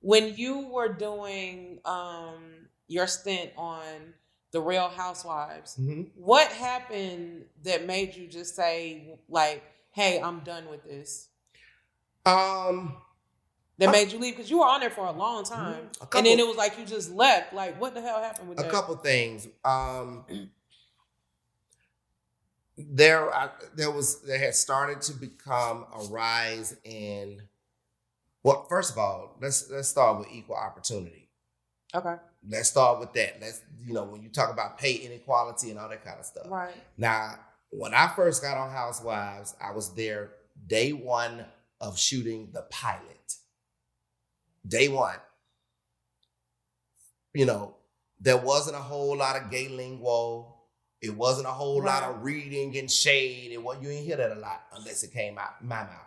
When you were doing your stint on The Real Housewives, what happened that made you just say, like, hey, I'm done with this? That made you leave? Because you were on there for a long time. And then it was like you just left. Like, what the hell happened with that? A couple things. There had started to become a rise in, well, first of all, let's start with equal opportunity. Okay. Let's start with that. When you talk about pay inequality and all that kind of stuff. Right. Now, when I first got on Housewives, I was there day one of shooting the pilot. Day one. There wasn't a whole lot of gay lingo. It wasn't a whole lot of reading and shade. You ain't hear that a lot unless it came out my mouth.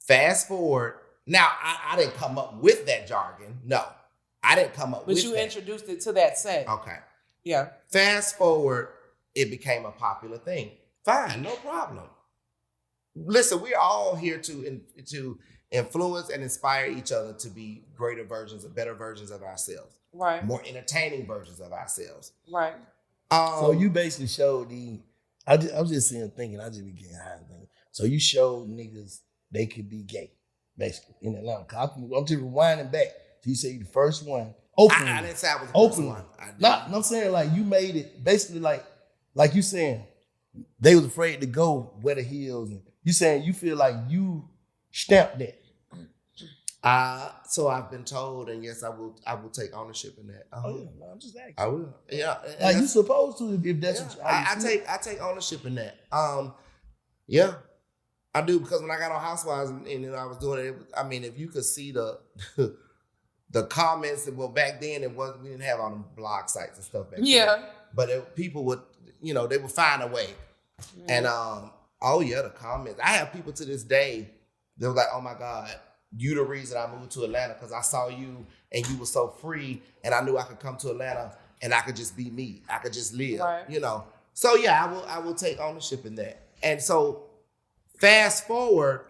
Fast forward. Now, I didn't come up with that jargon. No, I didn't come up with that. But you introduced it to that set. Okay. Yeah. Fast forward, it became a popular thing. Fine, no problem. Listen, we're all here to influence and inspire each other to be better versions of ourselves. Right. More entertaining versions of ourselves. Right. So you basically showed I was just thinking, I just be getting high and thinking. So you showed niggas they could be gay, basically, in Atlanta. I'm just rewinding back. So you say you the first one. Openly. I didn't say I was the first one. I'm saying like you made it basically like you saying they was afraid to go wear the heels. And you saying you feel like you stamped that. So I've been told, and yes, I will take ownership in that. I'm just asking. I will. Yeah. Like you supposed to if that's what I take ownership in that. Yeah. I do, because when I got on Housewives and I was doing it, if you could see the comments, well, back then we didn't have on the blog sites and stuff back then. But people would, they would find a way. And the comments. I have people to this day, they were like, oh my God, you the reason I moved to Atlanta, because I saw you and you were so free, and I knew I could come to Atlanta and I could just be me. I could just live, So yeah, I will take ownership in that. And so fast forward,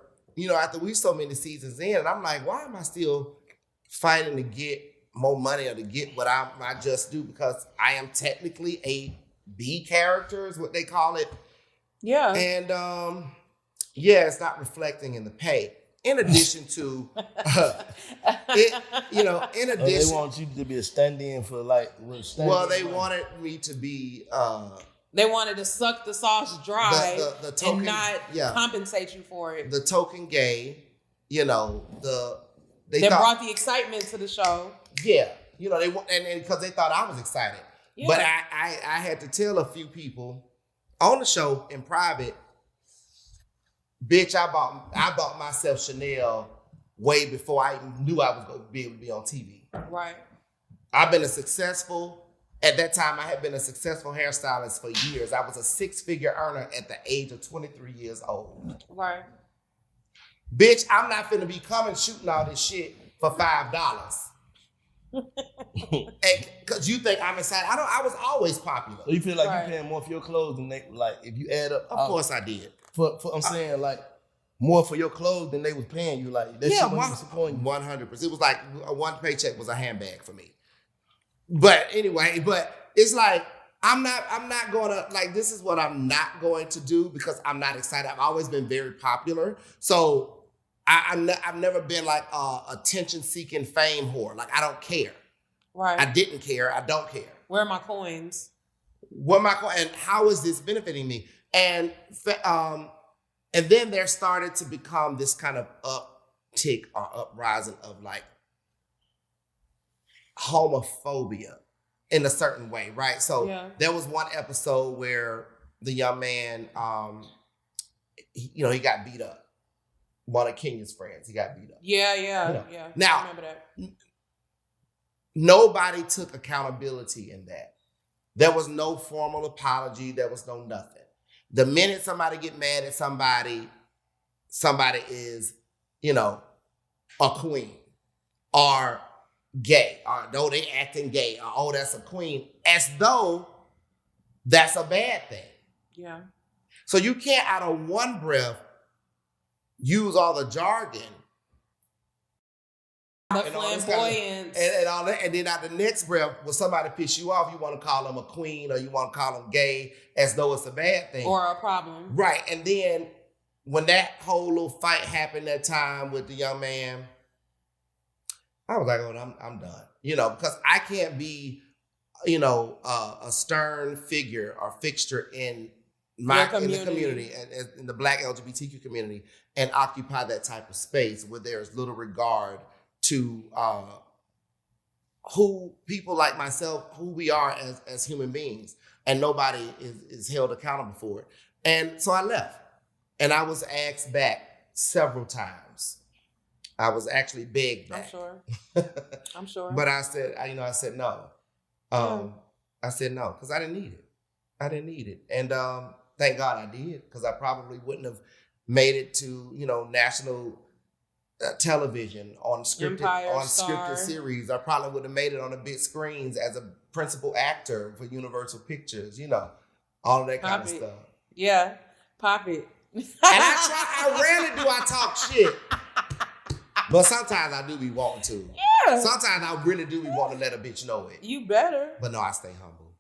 after we so many seasons in, and I'm like, why am I still fighting to get more money or to get what I just do? Because I am technically a B character is what they call it. Yeah. And it's not reflecting in the pay. In addition to, they want you to be a stand-in for they wanted me to be. They wanted to suck the sauce dry the token, and not compensate you for it. The token gay, they brought the excitement to the show. Yeah, they because they thought I was excited. Yeah. But I had to tell a few people on the show in private, bitch, I bought myself Chanel way before I even knew I was going to be able to be on TV. Right. At that time, I had been a successful hairstylist for years. I was a 6-figure earner at the age of 23 years old. Right. Bitch, I'm not finna be coming shooting all this shit for $5. Because you think I'm excited. I was always popular. So you feel like you're paying more for your clothes than they, like, if you add up. Of course I did. I'm saying, like, more for your clothes than they was paying you. Like, that shit was disappointing. 100%. It was like one paycheck was a handbag for me. But anyway, it's like, I'm not going to, like, this is what I'm not going to do because I'm not excited. I've always been very popular. So I've never been like a attention-seeking fame whore. Like, I don't care. Right. I didn't care. I don't care. Where are my coins? And how is this benefiting me? And then there started to become this kind of uptick or uprising of like homophobia in a certain way, right? So there was one episode where the young man, he got beat up. One of Kenya's friends, he got beat up. Yeah. Now, I remember that. Nobody took accountability in that. There was no formal apology. There was no nothing. The minute somebody get mad at somebody is, a queen or gay, or though they acting gay, or oh, that's a queen, as though that's a bad thing. Yeah. So you can't, out of one breath, use all the jargon The and all this flamboyance. and all that. And then at the next breath, when somebody piss you off, you want to call them a queen or you want to call them gay as though it's a bad thing. Or a problem. Right. And then when that whole little fight happened that time with the young man, I was like, oh, I'm done. Because I can't be, a stern figure or fixture in the community, in the Black LGBTQ community, and occupy that type of space where there's little regard to who people like myself, who we are as human beings, and nobody is held accountable for it. And so I left, and I was asked back several times. I was actually begged back. I'm sure. But I said no. I said no because I didn't need it. And thank God I did, because I probably wouldn't have made it to national television on scripted series. I probably would have made it on the big screens as a principal actor for Universal Pictures. All of that kind of stuff. Yeah, pop it. And I rarely do I talk shit. But sometimes I do be wanting to. Yeah. Sometimes I really do be wanting to let a bitch know it. You better. But no, I stay humble.